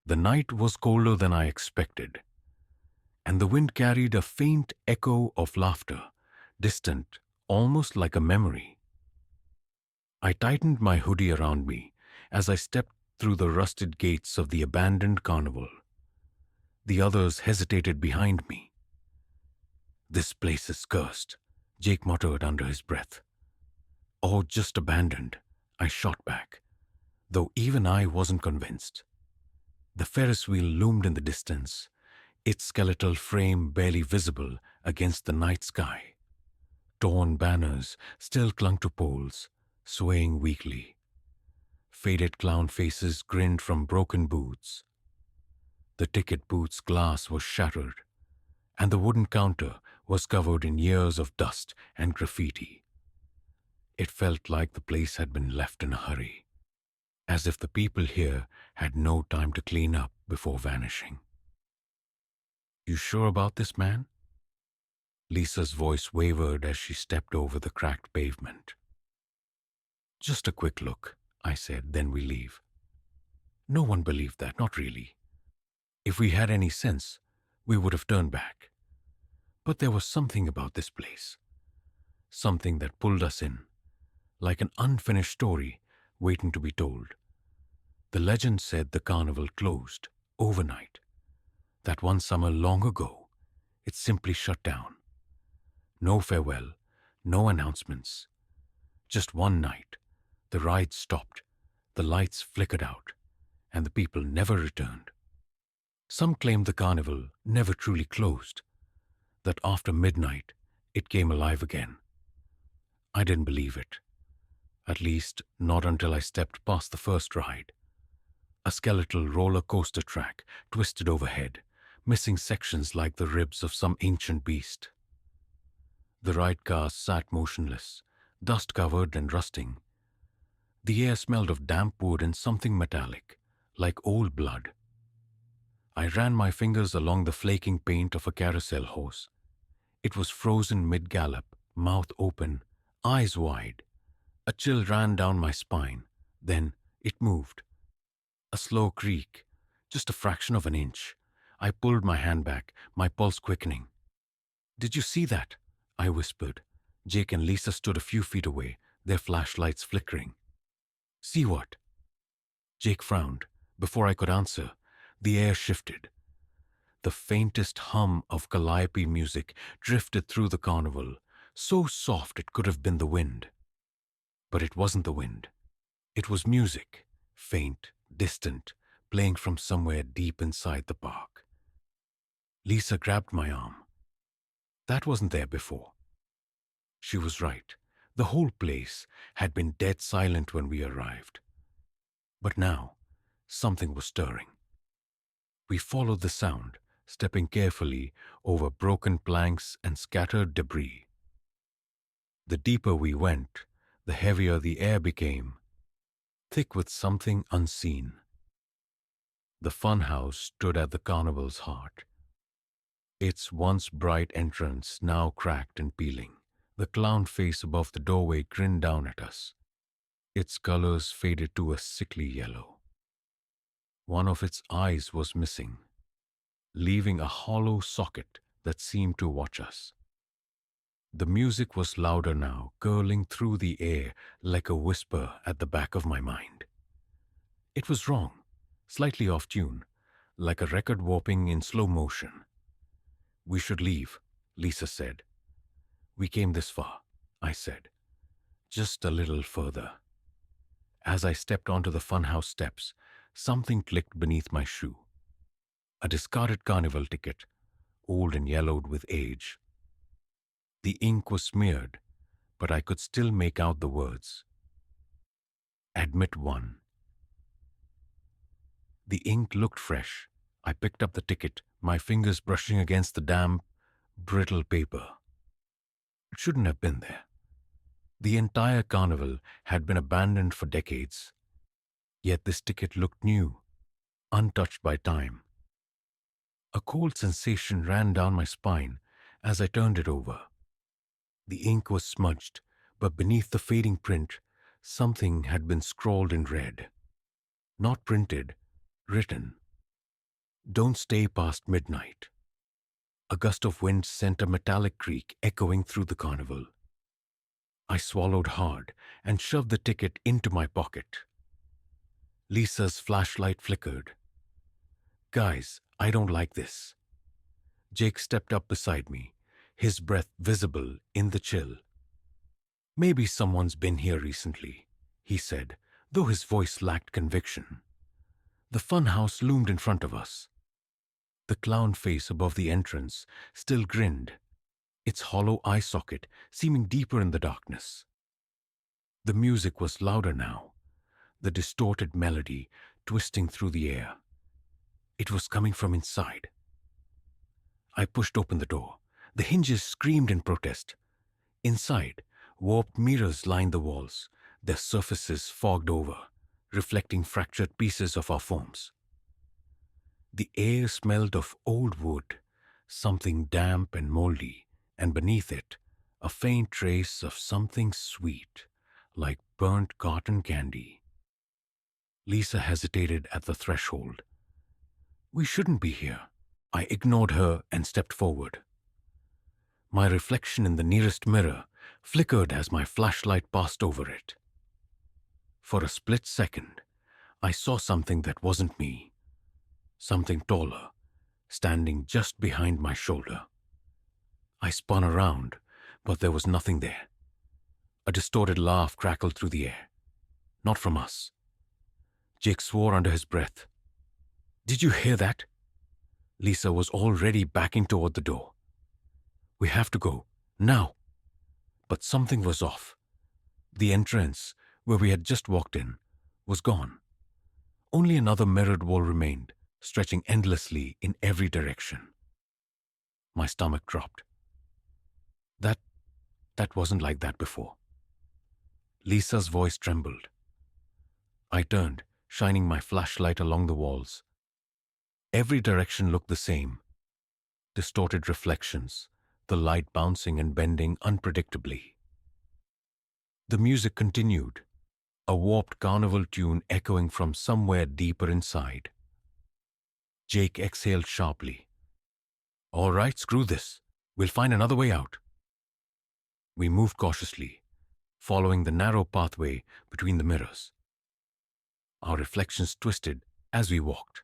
The night was colder than I expected, and the wind carried a faint echo of laughter, distant, almost like a memory. I tightened my hoodie around me as I stepped through the rusted gates of the abandoned carnival. The others hesitated behind me. "This place is cursed," Jake muttered under his breath. "Or just abandoned," I shot back, though even I wasn't convinced. The Ferris wheel loomed in the distance, its skeletal frame barely visible against the night sky. Torn banners still clung to poles, swaying weakly. Faded clown faces grinned from broken booths. The ticket booth's glass was shattered, and the wooden counter was covered in years of dust and graffiti. It felt like the place had been left in a hurry, as if the people here had no time to clean up before vanishing. "You sure about this, man?" Lisa's voice wavered as she stepped over the cracked pavement. "Just a quick look," I said, "then we leave." No one believed that, not really. If we had any sense, we would have turned back. But there was something about this place, something that pulled us in, like an unfinished story waiting to be told. The legend said the carnival closed overnight, that one summer long ago, it simply shut down. No farewell, no announcements. Just one night, the ride stopped, the lights flickered out, and the people never returned. Some claimed the carnival never truly closed, that after midnight it came alive again. I didn't believe it, at least not until I stepped past the first ride. A skeletal roller coaster track twisted overhead, missing sections like the ribs of some ancient beast. The ride cars sat motionless, dust-covered and rusting. The air smelled of damp wood and something metallic, like old blood. I ran my fingers along the flaking paint of a carousel horse. It was frozen mid-gallop, mouth open, eyes wide. A chill ran down my spine. Then it moved. A slow creak, just a fraction of an inch. I pulled my hand back, my pulse quickening. "Did you see that?" I whispered. Jake and Lisa stood a few feet away, their flashlights flickering. "See what?" Jake frowned. Before I could answer, the air shifted. The faintest hum of calliope music drifted through the carnival, so soft it could have been the wind. But it wasn't the wind. It was music, faint, distant, playing from somewhere deep inside the park. Lisa grabbed my arm. That wasn't there before. She was right. The whole place had been dead silent when we arrived. But now, something was stirring. We followed the sound, stepping carefully over broken planks and scattered debris. The deeper we went, the heavier the air became, thick with something unseen. The funhouse stood at the carnival's heart. Its once bright entrance now cracked and peeling. The clown face above the doorway grinned down at us. Its colors faded to a sickly yellow. One of its eyes was missing, leaving a hollow socket that seemed to watch us. The music was louder now, curling through the air like a whisper at the back of my mind. It was wrong, slightly off tune, like a record warping in slow motion. "We should leave," Lisa said. "We came this far," I said. "Just a little further." As I stepped onto the funhouse steps, something clicked beneath my shoe. A discarded carnival ticket, old and yellowed with age. The ink was smeared, but I could still make out the words. "Admit 1." The ink looked fresh. I picked up the ticket, my fingers brushing against the damp, brittle paper. It shouldn't have been there. The entire carnival had been abandoned for decades. Yet this ticket looked new, untouched by time. A cold sensation ran down my spine as I turned it over. The ink was smudged, but beneath the fading print, something had been scrawled in red. Not printed, written. Don't stay past midnight. A gust of wind sent a metallic creak echoing through the carnival. I swallowed hard and shoved the ticket into my pocket. Lisa's flashlight flickered. Guys, I don't like this. Jake stepped up beside me, his breath visible in the chill. Maybe someone's been here recently, he said, though his voice lacked conviction. The funhouse loomed in front of us. The clown face above the entrance still grinned, its hollow eye socket seeming deeper in the darkness. The music was louder now, the distorted melody twisting through the air. It was coming from inside. I pushed open the door. The hinges screamed in protest. Inside, warped mirrors lined the walls, their surfaces fogged over, reflecting fractured pieces of our forms. The air smelled of old wood, something damp and moldy, and beneath it, a faint trace of something sweet, like burnt cotton candy. Lisa hesitated at the threshold. We shouldn't be here. I ignored her and stepped forward. My reflection in the nearest mirror flickered as my flashlight passed over it. For a split second, I saw something that wasn't me. Something taller, standing just behind my shoulder. I spun around, but there was nothing there. A distorted laugh crackled through the air. Not from us. Jake swore under his breath. Did you hear that? Lisa was already backing toward the door. We have to go, now. But something was off. The entrance, where we had just walked in, was gone. Only another mirrored wall remained, stretching endlessly in every direction. My stomach dropped. That wasn't like that before. Lisa's voice trembled. I turned, shining my flashlight along the walls. Every direction looked the same. Distorted reflections, the light bouncing and bending unpredictably. The music continued, a warped carnival tune echoing from somewhere deeper inside. Jake exhaled sharply. All right, screw this. We'll find another way out. We moved cautiously, following the narrow pathway between the mirrors. Our reflections twisted as we walked.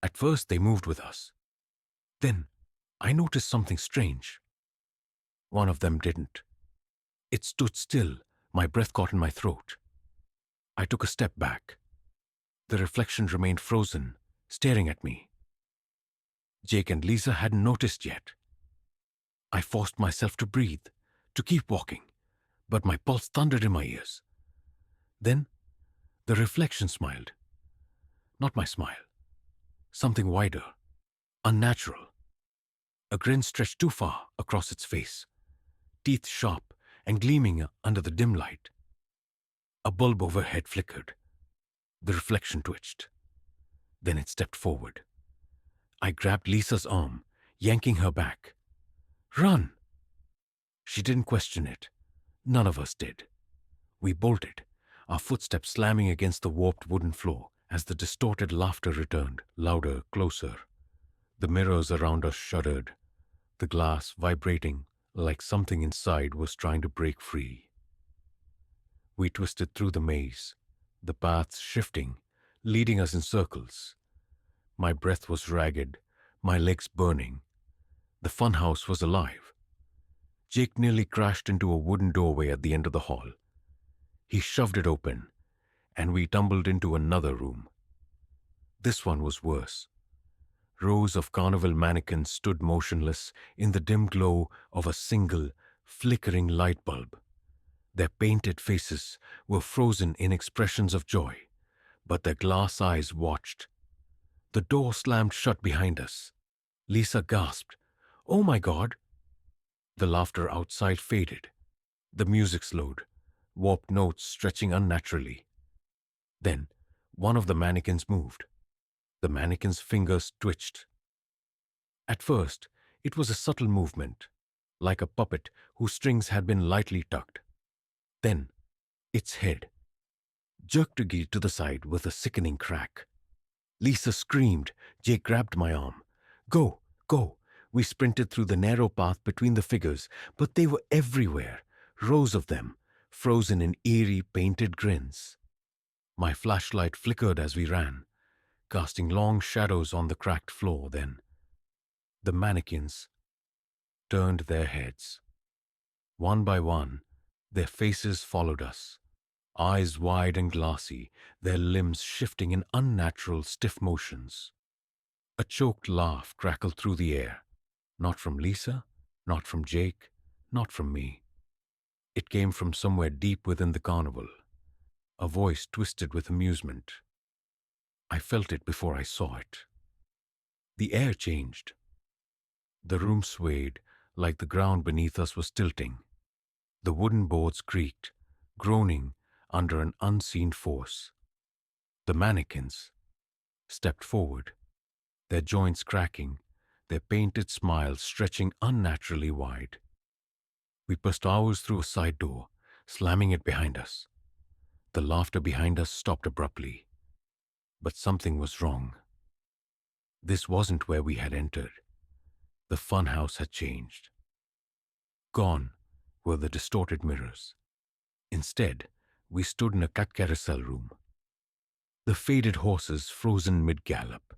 At first, they moved with us. Then, I noticed something strange. One of them didn't. It stood still, my breath caught in my throat. I took a step back. The reflection remained frozen, staring at me. Jake and Lisa hadn't noticed yet. I forced myself to breathe, to keep walking, but my pulse thundered in my ears. Then, the reflection smiled. Not my smile. Something wider, unnatural. A grin stretched too far across its face, teeth sharp and gleaming under the dim light. A bulb overhead flickered. The reflection twitched. Then it stepped forward. I grabbed Lisa's arm, yanking her back. Run! She didn't question it. None of us did. We bolted, our footsteps slamming against the warped wooden floor as the distorted laughter returned, louder, closer. The mirrors around us shuddered, the glass vibrating like something inside was trying to break free. We twisted through the maze, the paths shifting, leading us in circles. My breath was ragged, my legs burning. The funhouse was alive. Jake nearly crashed into a wooden doorway at the end of the hall. He shoved it open, and we tumbled into another room. This one was worse. Rows of carnival mannequins stood motionless in the dim glow of a single, flickering light bulb. Their painted faces were frozen in expressions of joy, but their glass eyes watched. The door slammed shut behind us. Lisa gasped, "Oh my God!" The laughter outside faded. The music slowed, warped notes stretching unnaturally. Then, one of the mannequins moved. The mannequin's fingers twitched. At first, it was a subtle movement, like a puppet whose strings had been lightly tugged. Then, its head jerked to the side with a sickening crack. Lisa screamed. Jake grabbed my arm. Go, go. We sprinted through the narrow path between the figures, but they were everywhere, rows of them, frozen in eerie, painted grins. My flashlight flickered as we ran, casting long shadows on the cracked floor. Then the mannequins turned their heads. One by one, their faces followed us, eyes wide and glassy, their limbs shifting in unnatural, stiff motions. A choked laugh crackled through the air, not from Lisa, not from Jake, not from me. It came from somewhere deep within the carnival, a voice twisted with amusement. I felt it before I saw it. The air changed. The room swayed like the ground beneath us was tilting. The wooden boards creaked, groaning under an unseen force. The mannequins stepped forward, their joints cracking, their painted smiles stretching unnaturally wide. We pushed ours through a side door, slamming it behind us. The laughter behind us stopped abruptly. But something was wrong. This wasn't where we had entered. The funhouse had changed. Gone were the distorted mirrors. Instead, we stood in a cut carousel room. The faded horses frozen mid-gallop.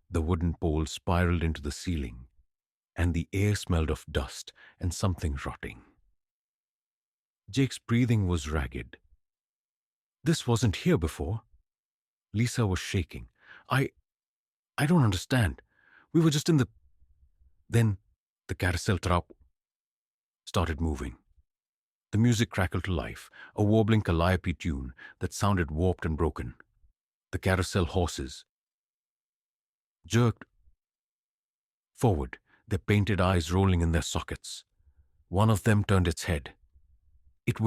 The wooden poles spiraled into the ceiling, and the air smelled of dust and something rotting. Jake's breathing was ragged. This wasn't here before. Lisa was shaking. I don't understand. We were just in the... Then the carousel trap started moving. The music crackled to life, a warbling calliope tune that sounded warped and broken. The carousel horses jerked forward, their painted eyes rolling in their sockets. One of them turned its head. It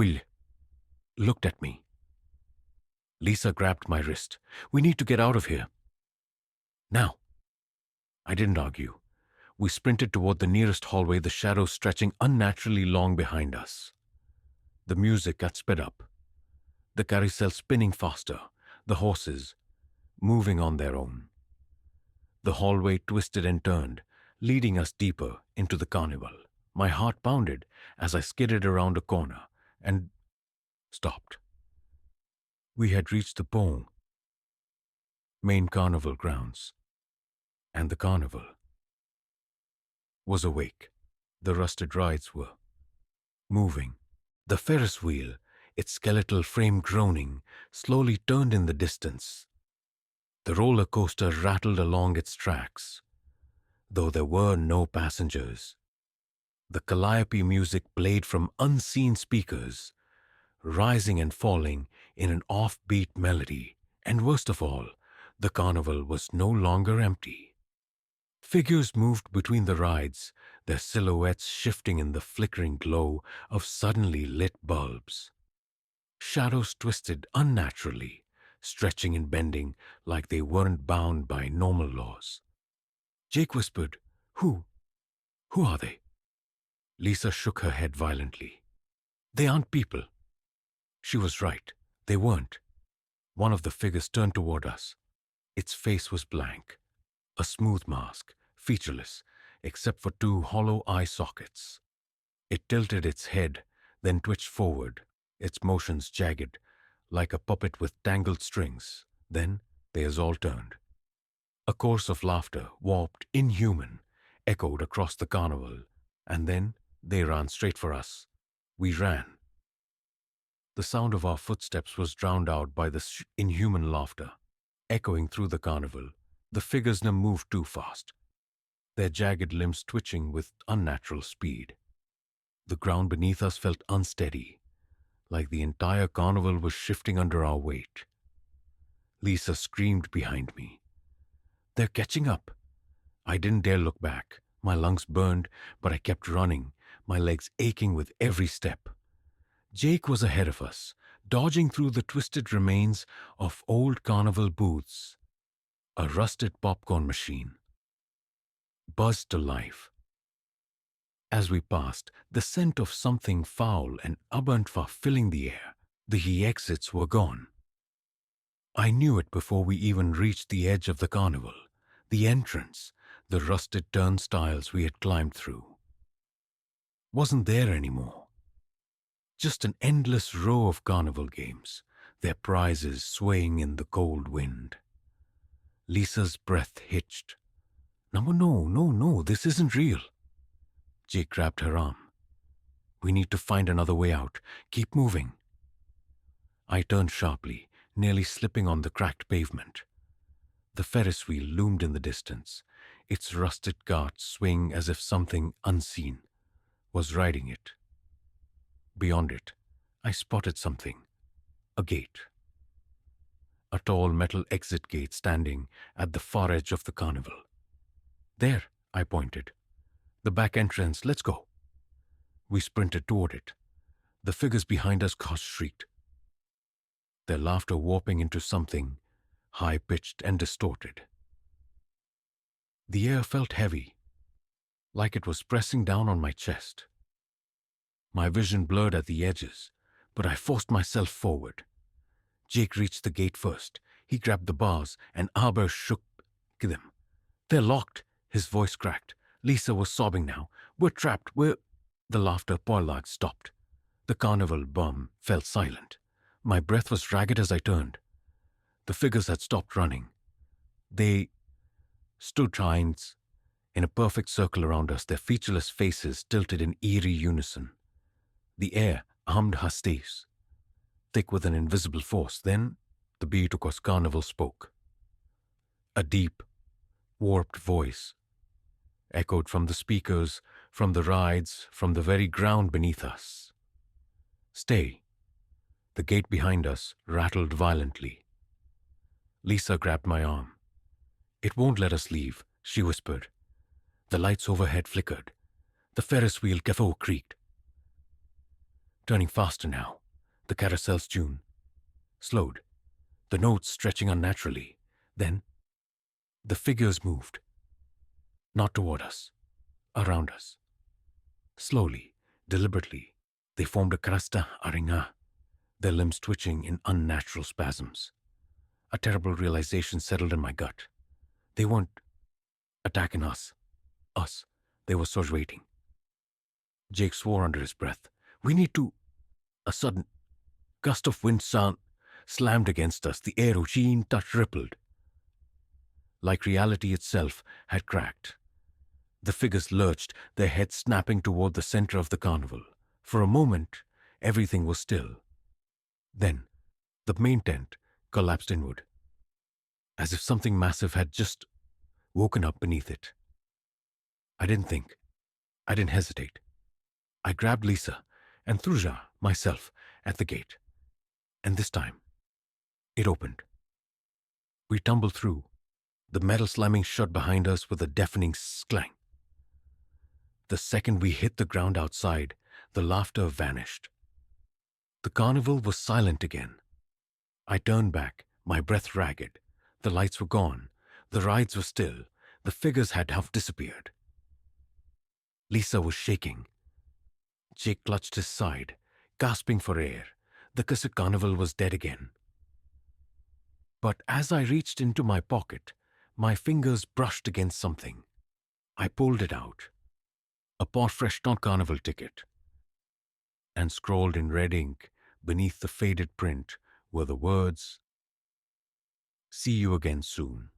looked at me. Lisa grabbed my wrist. We need to get out of here. Now. I didn't argue. We sprinted toward the nearest hallway, the shadows stretching unnaturally long behind us. The music got sped up, the carousel spinning faster, the horses moving on their own. The hallway twisted and turned, leading us deeper into the carnival. My heart pounded as I skidded around a corner and stopped. We had reached the main carnival grounds, and the carnival was awake. The rusted rides were moving. The Ferris wheel, its skeletal frame groaning, slowly turned in the distance. The roller coaster rattled along its tracks, though there were no passengers. The calliope music played from unseen speakers, rising and falling in an offbeat melody, and worst of all, the carnival was no longer empty. Figures moved between the rides, their silhouettes shifting in the flickering glow of suddenly lit bulbs. Shadows twisted unnaturally, stretching and bending like they weren't bound by normal laws. Jake whispered, Who are they? Lisa shook her head violently. They aren't people. She was right. They weren't. One of the figures turned toward us. Its face was blank, a smooth mask, featureless, except for two hollow eye sockets. It tilted its head, then twitched forward, its motions jagged, like a puppet with tangled strings. Then theirs all turned. A chorus of laughter, warped, inhuman, echoed across the carnival, and then they ran straight for us. We ran. The sound of our footsteps was drowned out by the inhuman laughter, echoing through the carnival. The figures now moved too fast, their jagged limbs twitching with unnatural speed. The ground beneath us felt unsteady, like the entire carnival was shifting under our weight. Lisa screamed behind me. They're catching up. I didn't dare look back. My lungs burned, but I kept running, my legs aching with every step. Jake was ahead of us, dodging through the twisted remains of old carnival booths. A rusted popcorn machine buzzed to life. As we passed, the scent of something foul and abundant filling the air. The exits were gone. I knew it before we even reached the edge of the carnival. The entrance, the rusted turnstiles we had climbed through, wasn't there anymore. Just an endless row of carnival games, their prizes swaying in the cold wind. Lisa's breath hitched. No, this isn't real. Jake grabbed her arm. We need to find another way out. Keep moving. I turned sharply, nearly slipping on the cracked pavement. The Ferris wheel loomed in the distance, its rusted cart swaying as if something unseen was riding it. Beyond it, I spotted something. A gate. A tall metal exit gate standing at the far edge of the carnival. There, I pointed. The back entrance, let's go. We sprinted toward it. The figures behind us shrieked, their laughter warping into something high-pitched and distorted. The air felt heavy, like it was pressing down on my chest. My vision blurred at the edges, but I forced myself forward. Jake reached the gate first. He grabbed the bars, and Arbor shook them. They're locked, his voice cracked. Lisa was sobbing now. We're trapped, The laughter poilag stopped. The carnival bum fell silent. My breath was ragged as I turned. The figures had stopped running. They stood giants in a perfect circle around us, their featureless faces tilted in eerie unison. The air hummed hastes, thick with an invisible force. Then the Beatukos carnival spoke. A deep, warped voice echoed from the speakers, from the rides, from the very ground beneath us. Stay. The gate behind us rattled violently. Lisa grabbed my arm. It won't let us leave, she whispered. The lights overhead flickered. The Ferris wheel creaked. Turning faster now, the carousel's tune slowed, the notes stretching unnaturally. Then, the figures moved. Not toward us, around us. Slowly, deliberately, they formed a crasta aringa, their limbs twitching in unnatural spasms. A terrible realization settled in my gut. They weren't attacking us. They were waiting. Jake swore under his breath. We need to... A sudden gust of wind slammed against us. The air Uchin touch rippled. Like reality itself had cracked. The figures lurched, their heads snapping toward the center of the carnival. For a moment, everything was still. Then, the main tent collapsed inward, as if something massive had just woken up beneath it. I didn't think. I didn't hesitate. I grabbed Lisa and Thruja, myself, at the gate. And this time, it opened. We tumbled through, the metal slamming shut behind us with a deafening clang. The second we hit the ground outside, the laughter vanished. The carnival was silent again. I turned back, my breath ragged. The lights were gone. The rides were still. The figures had half disappeared. Lisa was shaking. Jake clutched his side, gasping for air. The Kasuk carnival was dead again. But as I reached into my pocket, my fingers brushed against something. I pulled it out. A Port-Fresh-Not carnival ticket. And scrawled in red ink beneath the faded print were the words, "See you again soon."